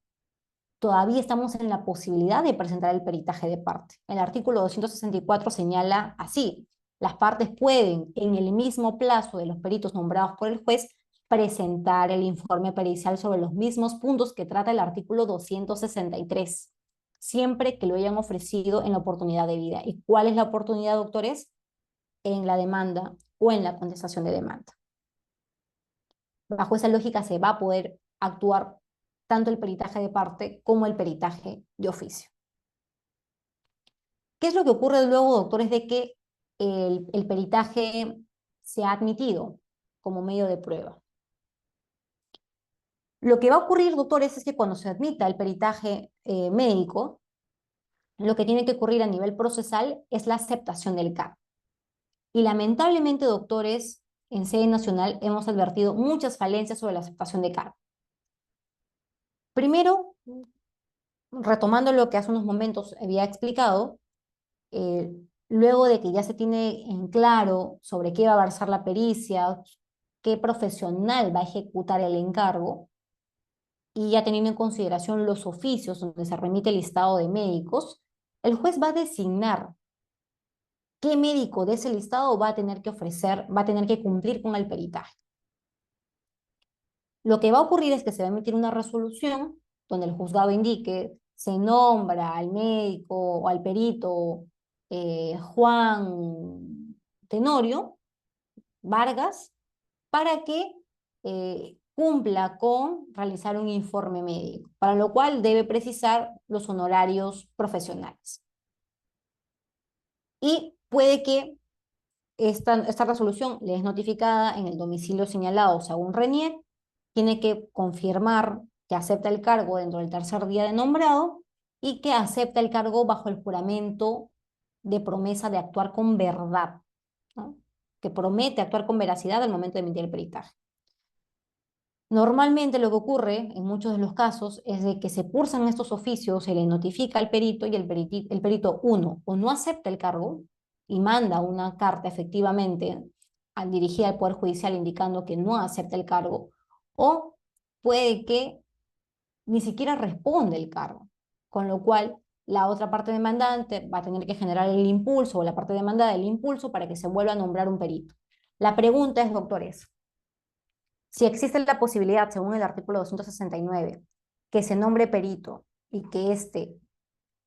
todavía estamos en la posibilidad de presentar el peritaje de parte. El artículo 264 señala así: las partes pueden, en el mismo plazo de los peritos nombrados por el juez, presentar el informe pericial sobre los mismos puntos que trata el artículo 263, siempre que lo hayan ofrecido en la oportunidad debida. ¿Y cuál es la oportunidad, doctores? En la demanda o en la contestación de demanda. Bajo esa lógica se va a poder actuar tanto el peritaje de parte como el peritaje de oficio. ¿Qué es lo que ocurre luego, doctores, de que el peritaje se ha admitido como medio de prueba? Lo que va a ocurrir, doctores, es que cuando se admita el peritaje médico, lo que tiene que ocurrir a nivel procesal es la aceptación del cargo. Y lamentablemente, doctores, en sede nacional hemos advertido muchas falencias sobre la aceptación de cargo. Primero, retomando lo que hace unos momentos había explicado, eh, luego de que ya se tiene en claro sobre qué va a versar la pericia, qué profesional va a ejecutar el encargo, y ya teniendo en consideración los oficios donde se remite el listado de médicos, el juez va a designar qué médico de ese listado va a tener que ofrecer, va a tener que cumplir con el peritaje. Lo que va a ocurrir es que se va a emitir una resolución donde el juzgado indique, se nombra al médico o al perito Juan Tenorio Vargas para que cumpla con realizar un informe médico, para lo cual debe precisar los honorarios profesionales. Y puede que esta resolución le es notificada en el domicilio señalado según Renier, tiene que confirmar que acepta el cargo dentro del tercer día de nombrado y que acepta el cargo bajo el juramento de promesa de actuar con verdad, ¿no? Que promete actuar con veracidad al momento de emitir el peritaje. Normalmente lo que ocurre en muchos de los casos es de que se cursan estos oficios, se le notifica al perito y el perito, uno, o no acepta el cargo y manda una carta efectivamente dirigida al Poder Judicial indicando que no acepta el cargo, o puede que ni siquiera responde el cargo, con lo cual la otra parte demandante va a tener que generar el impulso, o la parte demandada el impulso, para que se vuelva a nombrar un perito. La pregunta es, doctores, si existe la posibilidad, según el artículo 269, que se nombre perito y que éste,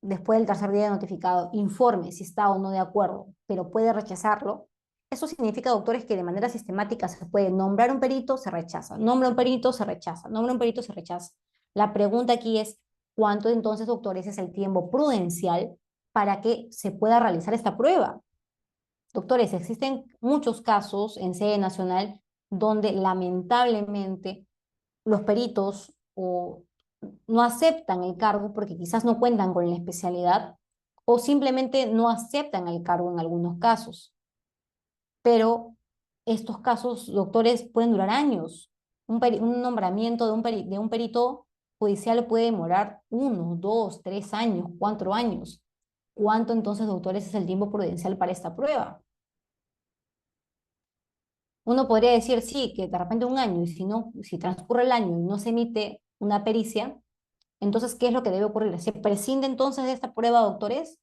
después del tercer día de notificado, informe si está o no de acuerdo, pero puede rechazarlo, eso significa, doctores, que de manera sistemática se puede nombrar un perito, se rechaza, nombra un perito, se rechaza, nombra un perito, se rechaza. La pregunta aquí es, ¿Cuánto entonces, doctores, es el tiempo prudencial para que se pueda realizar esta prueba? Doctores, existen muchos casos en sede nacional donde lamentablemente los peritos o no aceptan el cargo porque quizás no cuentan con la especialidad o simplemente no aceptan el cargo en algunos casos. Pero estos casos, doctores, pueden durar años. Un nombramiento de un perito judicial puede demorar 1, 2, 3 años, 4 años. ¿Cuánto entonces, doctores, es el tiempo prudencial para esta prueba? Uno podría decir, sí, que de repente un año, y si no, si transcurre el año y no se emite una pericia, entonces, ¿qué es lo que debe ocurrir? ¿Se prescinde entonces de esta prueba, doctores?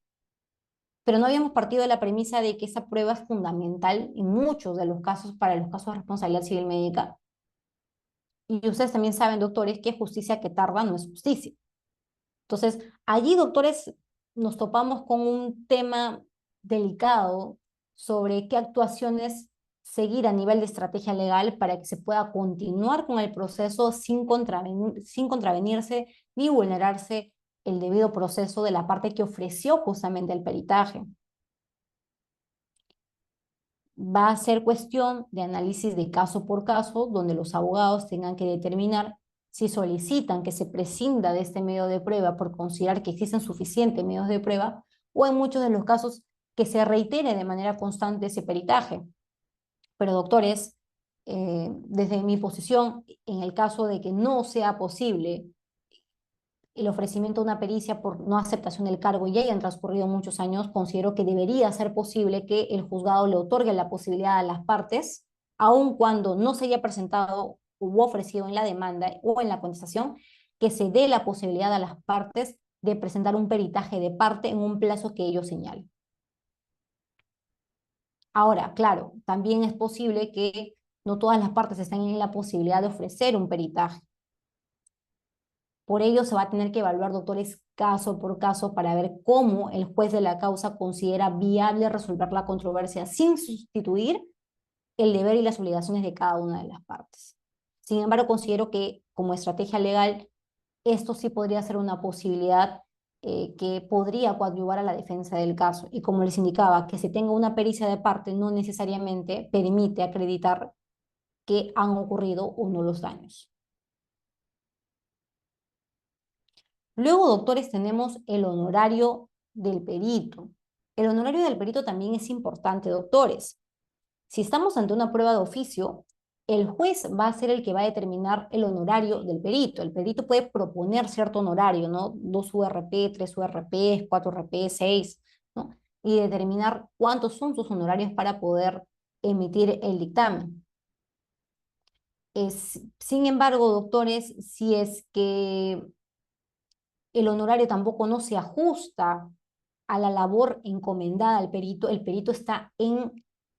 Pero no habíamos partido de la premisa de que esa prueba es fundamental en muchos de los casos para los casos de responsabilidad civil médica. Y ustedes también saben, doctores, que justicia que tarda no es justicia. Entonces, allí, doctores, nos topamos con un tema delicado sobre qué actuaciones seguir a nivel de estrategia legal para que se pueda continuar con el proceso sin contravenirse ni vulnerarse el debido proceso de la parte que ofreció justamente el peritaje. Va a ser cuestión de análisis de caso por caso, donde los abogados tengan que determinar si solicitan que se prescinda de este medio de prueba por considerar que existen suficientes medios de prueba, o en muchos de los casos que se reitere de manera constante ese peritaje. Pero doctores, desde mi posición, en el caso de que no sea posible el ofrecimiento de una pericia por no aceptación del cargo y hayan transcurrido muchos años, considero que debería ser posible que el juzgado le otorgue la posibilidad a las partes, aun cuando no se haya presentado u ofrecido en la demanda o en la contestación, que se dé la posibilidad a las partes de presentar un peritaje de parte en un plazo que ellos señalen. Ahora, claro, también es posible que no todas las partes estén en la posibilidad de ofrecer un peritaje. Por ello, se va a tener que evaluar, doctores, caso por caso para ver cómo el juez de la causa considera viable resolver la controversia sin sustituir el deber y las obligaciones de cada una de las partes. Sin embargo, considero que como estrategia legal, esto sí podría ser una posibilidad que podría coadyuvar a la defensa del caso. Y como les indicaba, que se tenga una pericia de parte no necesariamente permite acreditar que han ocurrido o no los daños. Luego, doctores, tenemos el honorario del perito. El honorario del perito también es importante, doctores. Si estamos ante una prueba de oficio, el juez va a ser el que va a determinar el honorario del perito. El perito puede proponer cierto honorario, ¿no? 2 URP, 3 URP, 4 URP, 6, ¿no? Y determinar cuántos son sus honorarios para poder emitir el dictamen. Sin embargo, doctores, si es que el honorario tampoco no se ajusta a la labor encomendada al perito, el perito está en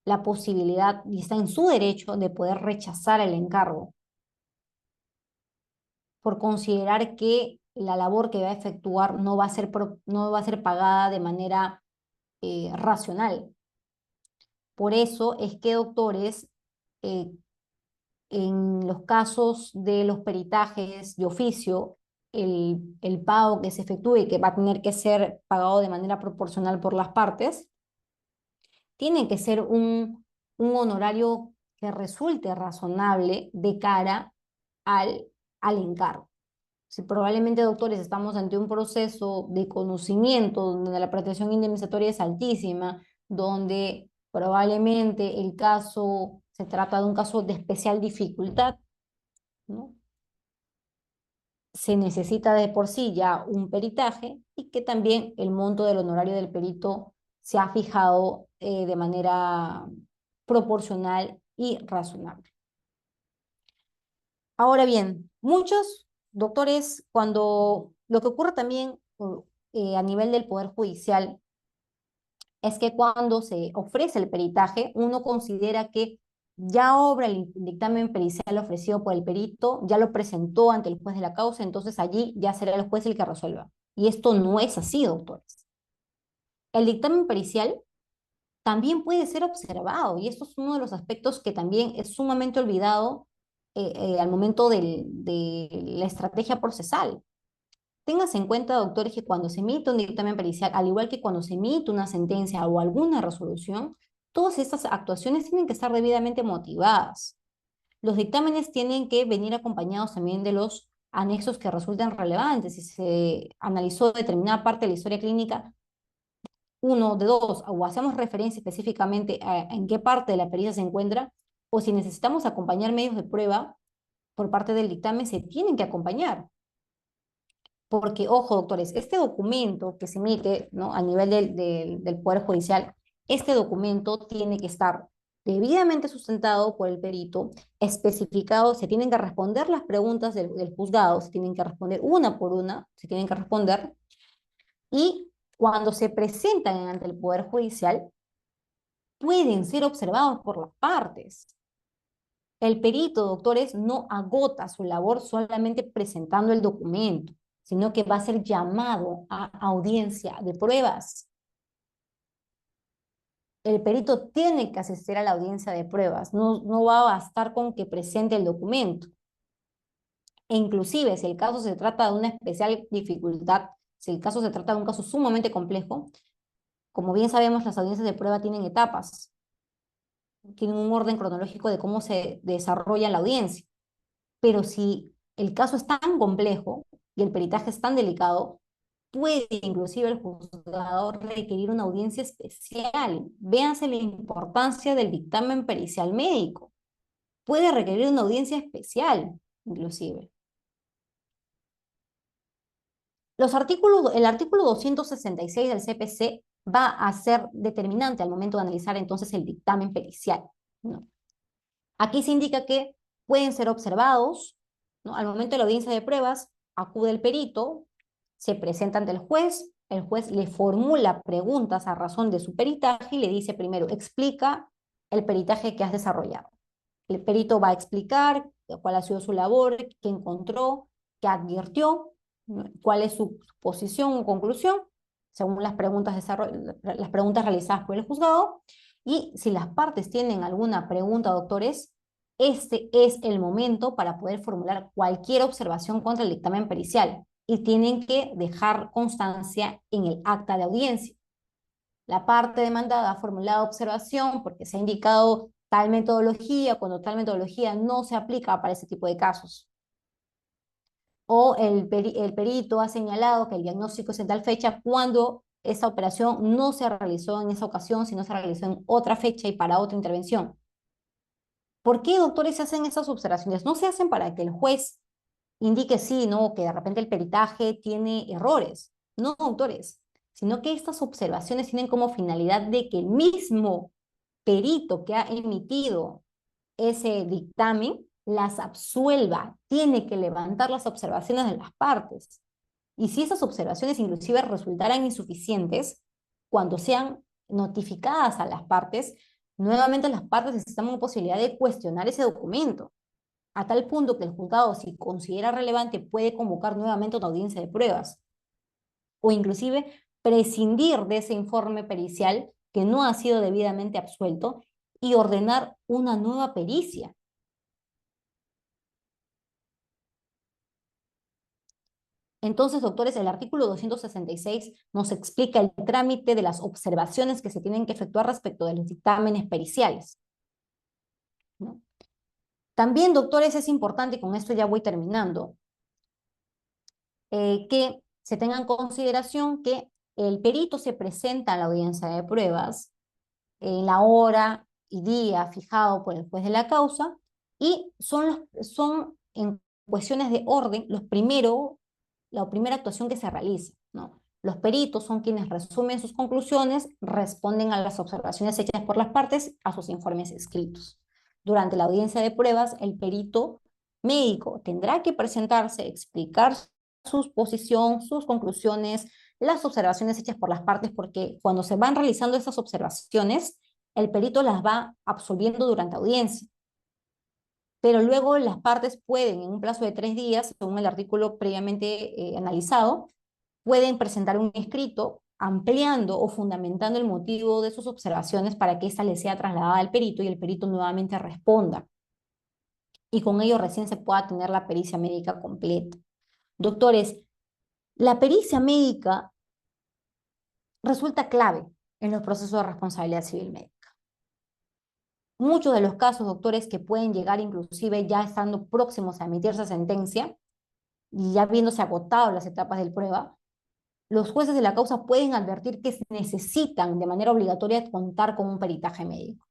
la posibilidad y está en su derecho de poder rechazar el encargo por considerar que la labor que va a efectuar no va a ser pagada de manera racional. Por eso es que, doctores, eh, en los casos de los peritajes de oficio, el pago que se efectúe y que va a tener que ser pagado de manera proporcional por las partes, tiene que ser un honorario que resulte razonable de cara al encargo. Si probablemente, doctores, estamos ante un proceso de conocimiento donde la prestación indemnizatoria es altísima, donde probablemente el caso se trata de un caso de especial dificultad, ¿no? Se necesita de por sí ya un peritaje y que también el monto del honorario del perito se ha fijado de manera proporcional y razonable. Ahora bien, muchos doctores, cuando lo que ocurre también a nivel del Poder Judicial es que cuando se ofrece el peritaje, uno considera que ya obra el dictamen pericial ofrecido por el perito, ya lo presentó ante el juez de la causa, entonces allí ya será el juez el que resuelva. Y esto no es así, doctores. El dictamen pericial también puede ser observado y esto es uno de los aspectos que también es sumamente olvidado al momento de la estrategia procesal. Téngase en cuenta, doctores, que cuando se emite un dictamen pericial, al igual que cuando se emite una sentencia o alguna resolución, todas estas actuaciones tienen que estar debidamente motivadas. Los dictámenes tienen que venir acompañados también de los anexos que resulten relevantes. Si se analizó determinada parte de la historia clínica, uno de dos, o hacemos referencia específicamente a en qué parte de la pericia se encuentra, o si necesitamos acompañar medios de prueba por parte del dictamen, se tienen que acompañar. Porque, ojo, doctores, este documento que se emite, ¿no?, a nivel del Poder Judicial, este documento tiene que estar debidamente sustentado por el perito, especificado, se tienen que responder las preguntas del juzgado, se tienen que responder una por una, se tienen que responder, y cuando se presentan ante el Poder Judicial, pueden ser observados por las partes. El perito, doctores, no agota su labor solamente presentando el documento, sino que va a ser llamado a audiencia de pruebas. El perito tiene que asistir a la audiencia de pruebas, no va a bastar con que presente el documento. E inclusive, si el caso se trata de una especial dificultad, si el caso se trata de un caso sumamente complejo, como bien sabemos, las audiencias de prueba tienen etapas, tienen un orden cronológico de cómo se desarrolla la audiencia. Pero si el caso es tan complejo y el peritaje es tan delicado, puede inclusive el juzgador requerir una audiencia especial. Véanse la importancia del dictamen pericial médico. Puede requerir una audiencia especial, inclusive. El artículo 266 del CPC va a ser determinante al momento de analizar entonces el dictamen pericial, ¿no? Aquí se indica que pueden ser observados, ¿no? Al momento de la audiencia de pruebas, acude el perito, se presenta ante el juez le formula preguntas a razón de su peritaje y le dice primero, explica el peritaje que has desarrollado. El perito va a explicar cuál ha sido su labor, qué encontró, qué advirtió, ¿no?, cuál es su posición o conclusión, según las preguntas realizadas por el juzgado. Y si las partes tienen alguna pregunta, doctores, este es el momento para poder formular cualquier observación contra el dictamen pericial y tienen que dejar constancia en el acta de audiencia. La parte demandada ha formulado observación porque se ha indicado tal metodología, cuando tal metodología no se aplica para ese tipo de casos. O el perito ha señalado que el diagnóstico es en tal fecha cuando esa operación no se realizó en esa ocasión, sino se realizó en otra fecha y para otra intervención. ¿Por qué, doctores, se hacen esas observaciones? No se hacen para que el juez indique sí, no, que de repente el peritaje tiene errores. No, doctores, sino que estas observaciones tienen como finalidad de que el mismo perito que ha emitido ese dictamen las absuelva, tiene que levantar las observaciones de las partes. Y si esas observaciones inclusive resultaran insuficientes, cuando sean notificadas a las partes, nuevamente las partes necesitan una posibilidad de cuestionar ese documento, a tal punto que el juzgado, si considera relevante, puede convocar nuevamente una audiencia de pruebas o inclusive prescindir de ese informe pericial que no ha sido debidamente absuelto y ordenar una nueva pericia. Entonces, doctores, el artículo 266 nos explica el trámite de las observaciones que se tienen que efectuar respecto de los dictámenes periciales, ¿no? También, doctores, es importante, y con esto ya voy terminando, que se tenga en consideración que el perito se presenta a la audiencia de pruebas en la hora y día fijado por el juez de la causa y son en cuestiones de orden la primera actuación que se realiza, ¿no? Los peritos son quienes resumen sus conclusiones, responden a las observaciones hechas por las partes, a sus informes escritos. Durante la audiencia de pruebas, el perito médico tendrá que presentarse, explicar su posición, sus conclusiones, las observaciones hechas por las partes, porque cuando se van realizando esas observaciones, el perito las va absolviendo durante audiencia. Pero luego las partes pueden, en un plazo de 3 días, según el artículo previamente analizado, pueden presentar un escrito ampliando o fundamentando el motivo de sus observaciones para que ésta le sea trasladada al perito y el perito nuevamente responda. Y con ello recién se pueda tener la pericia médica completa. Doctores, La pericia médica resulta clave en los procesos de responsabilidad civil médica. Muchos de los casos, doctores, que pueden llegar inclusive ya estando próximos a emitirse sentencia y ya viéndose agotado las etapas del prueba, los jueces de la causa pueden advertir que necesitan de manera obligatoria contar con un peritaje médico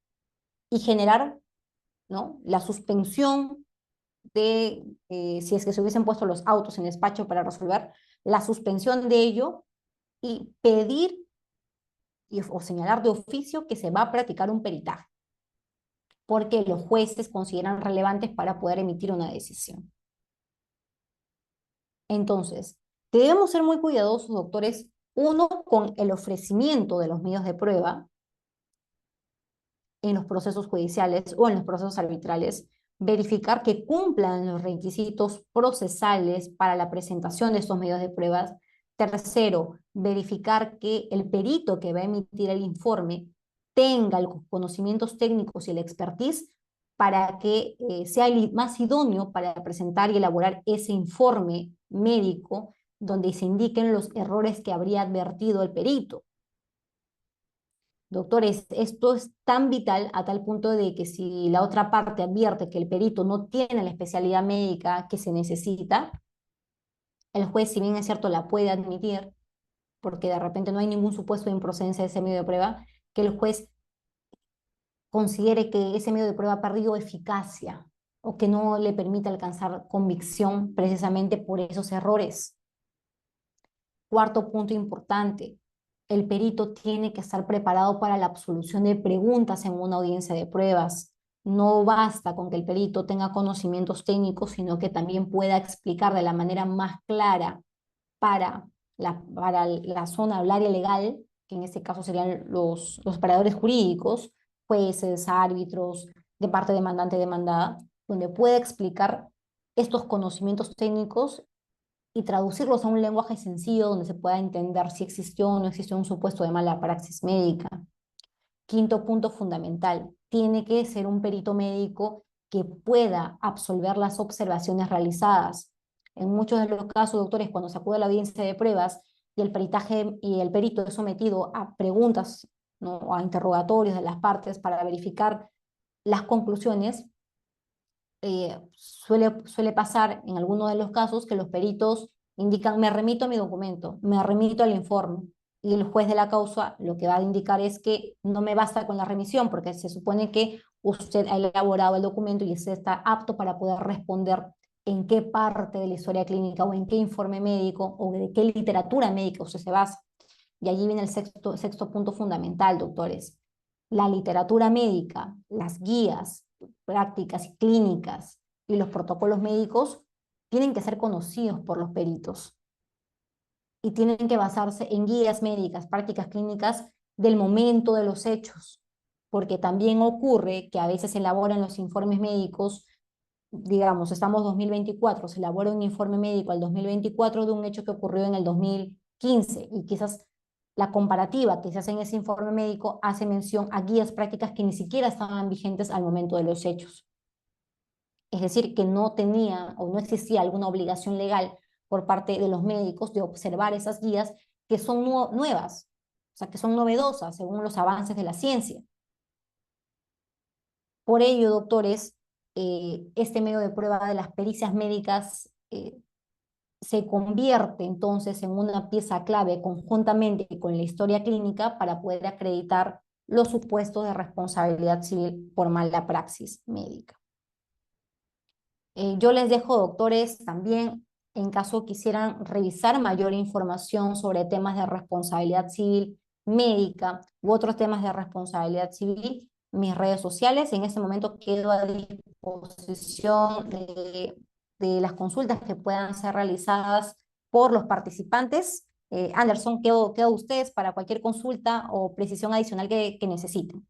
y generar, ¿no?, la suspensión de, si es que se hubiesen puesto los autos en despacho para resolver, la suspensión de ello y pedir o señalar de oficio que se va a practicar un peritaje, porque los jueces consideran relevantes para poder emitir una decisión. Entonces, debemos ser muy cuidadosos, doctores, uno, con el ofrecimiento de los medios de prueba en los procesos judiciales o en los procesos arbitrales, verificar que cumplan los requisitos procesales para la presentación de estos medios de pruebas. Tercero, verificar que el perito que va a emitir el informe tenga los conocimientos técnicos y el expertise para que sea más idóneo para presentar y elaborar ese informe médico donde se indiquen los errores que habría advertido el perito. Doctores, esto es tan vital a tal punto de que si la otra parte advierte que el perito no tiene la especialidad médica que se necesita, el juez, si bien es cierto, la puede admitir, porque de repente no hay ningún supuesto de improcedencia de ese medio de prueba, que el juez considere que ese medio de prueba ha perdido eficacia o que no le permite alcanzar convicción precisamente por esos errores. Cuarto punto importante, el perito tiene que estar preparado para la absolución de preguntas en una audiencia de pruebas. No basta con que el perito tenga conocimientos técnicos, sino que también pueda explicar de la manera más clara para la zona del área legal, que en este caso serían los operadores jurídicos, jueces, árbitros, de parte demandante y demandada, donde pueda explicar estos conocimientos técnicos y traducirlos a un lenguaje sencillo donde se pueda entender si existió o no existió un supuesto de mala praxis médica. Quinto punto fundamental, tiene que ser un perito médico que pueda absolver las observaciones realizadas. En muchos de los casos, doctores, cuando se acude a la audiencia de pruebas y el peritaje y el perito es sometido a preguntas, ¿no?, o a interrogatorios de las partes para verificar las conclusiones, suele pasar en algunos de los casos que los peritos indican, me remito a mi documento, me remito al informe, y el juez de la causa lo que va a indicar es que no me basta con la remisión, porque se supone que usted ha elaborado el documento y usted está apto para poder responder en qué parte de la historia clínica o en qué informe médico o de qué literatura médica usted se basa. Y allí viene el sexto punto fundamental, doctores. La literatura médica, las guías prácticas y clínicas y los protocolos médicos tienen que ser conocidos por los peritos y tienen que basarse en guías médicas, prácticas clínicas del momento de los hechos, porque también ocurre que a veces se elaboran los informes médicos, digamos, estamos 2024, se elabora un informe médico al 2024 de un hecho que ocurrió en el 2015 y quizás la comparativa que se hace en ese informe médico hace mención a guías prácticas que ni siquiera estaban vigentes al momento de los hechos. Es decir, que no tenía o no existía alguna obligación legal por parte de los médicos de observar esas guías que son nuevas, o sea, que son novedosas según los avances de la ciencia. Por ello, doctores, este medio de prueba de las pericias médicas se convierte entonces en una pieza clave conjuntamente con la historia clínica para poder acreditar los supuestos de responsabilidad civil por mala praxis médica. Yo les dejo, doctores, también en caso quisieran revisar mayor información sobre temas de responsabilidad civil médica u otros temas de responsabilidad civil, mis redes sociales. En este momento quedo a disposición de las consultas que puedan ser realizadas por los participantes. Anderson, quedo a ustedes para cualquier consulta o precisión adicional que necesiten.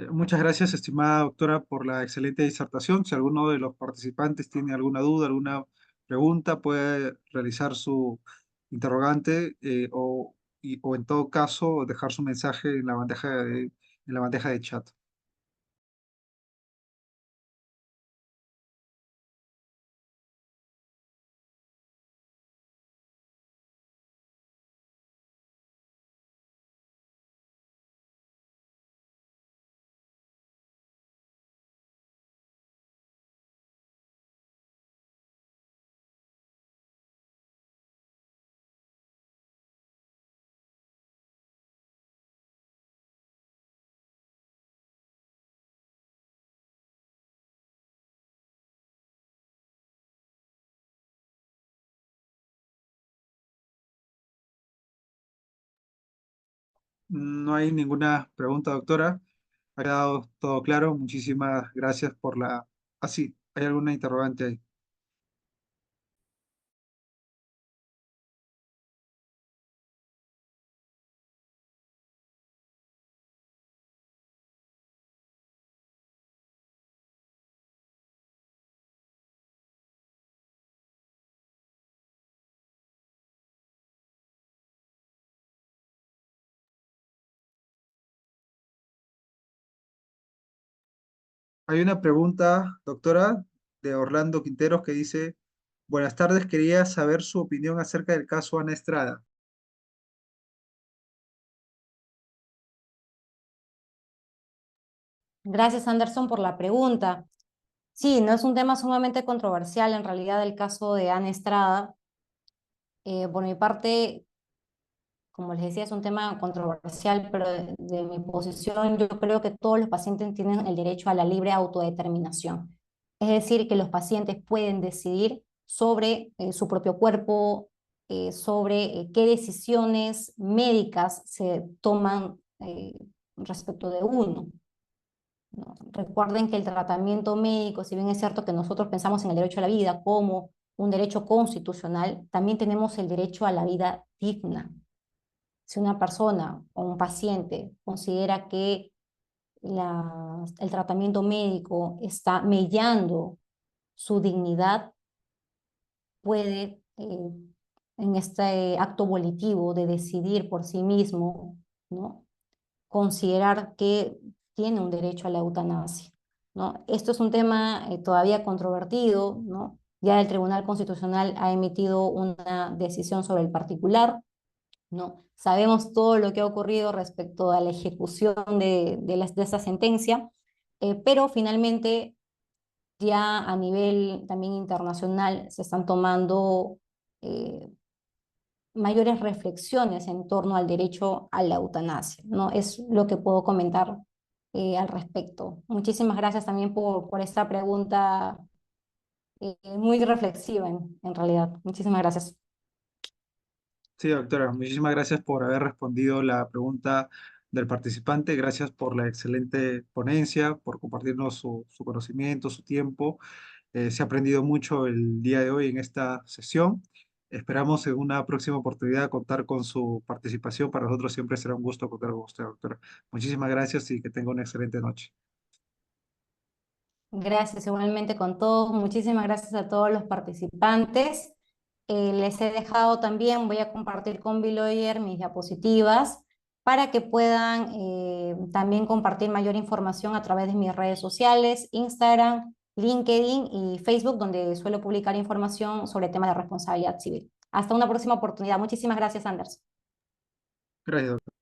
Muchas gracias, estimada doctora, por la excelente disertación. Si alguno de los participantes tiene alguna duda, alguna pregunta, puede realizar su interrogante o en todo caso dejar su mensaje en la bandeja de chat. No hay ninguna pregunta, doctora. Ha quedado todo claro. Muchísimas gracias por la... Ah, sí, hay alguna interrogante ahí. Hay una pregunta, doctora, de Orlando Quinteros que dice, buenas tardes, quería saber su opinión acerca del caso Ana Estrada. Gracias, Anderson, por la pregunta. Sí, no es un tema sumamente controversial en realidad el caso de Ana Estrada. Por mi parte, como les decía, es un tema controversial, pero de mi posición yo creo que todos los pacientes tienen el derecho a la libre autodeterminación. Es decir, que los pacientes pueden decidir sobre su propio cuerpo, sobre qué decisiones médicas se toman respecto de uno, ¿no? Recuerden que el tratamiento médico, si bien es cierto que nosotros pensamos en el derecho a la vida como un derecho constitucional, también tenemos el derecho a la vida digna. Si una persona o un paciente considera que el tratamiento médico está mellando su dignidad, puede, en este acto volitivo de decidir por sí mismo, ¿no?, considerar que tiene un derecho a la eutanasia, ¿no? Esto es un tema todavía controvertido, ¿no? Ya el Tribunal Constitucional ha emitido una decisión sobre el particular, ¿no? Sabemos todo lo que ha ocurrido respecto a la ejecución de esa sentencia, pero finalmente ya a nivel también internacional se están tomando eh, mayores reflexiones en torno al derecho a la eutanasia, ¿no? Es lo que puedo comentar al respecto. Muchísimas gracias también por esta pregunta muy reflexiva en realidad. Muchísimas gracias. Sí, doctora, muchísimas gracias por haber respondido la pregunta del participante. Gracias por la excelente ponencia, por compartirnos su conocimiento, su tiempo. Se ha aprendido mucho el día de hoy en esta sesión. Esperamos en una próxima oportunidad contar con su participación. Para nosotros siempre será un gusto contar con usted, doctora. Muchísimas gracias y que tenga una excelente noche. Gracias igualmente con todos. Muchísimas gracias a todos los participantes. Les he dejado también, voy a compartir con Biloyer mis diapositivas para que puedan también compartir mayor información a través de mis redes sociales, Instagram, LinkedIn y Facebook, donde suelo publicar información sobre temas de responsabilidad civil. Hasta una próxima oportunidad. Muchísimas gracias, Anders. Gracias, doctora.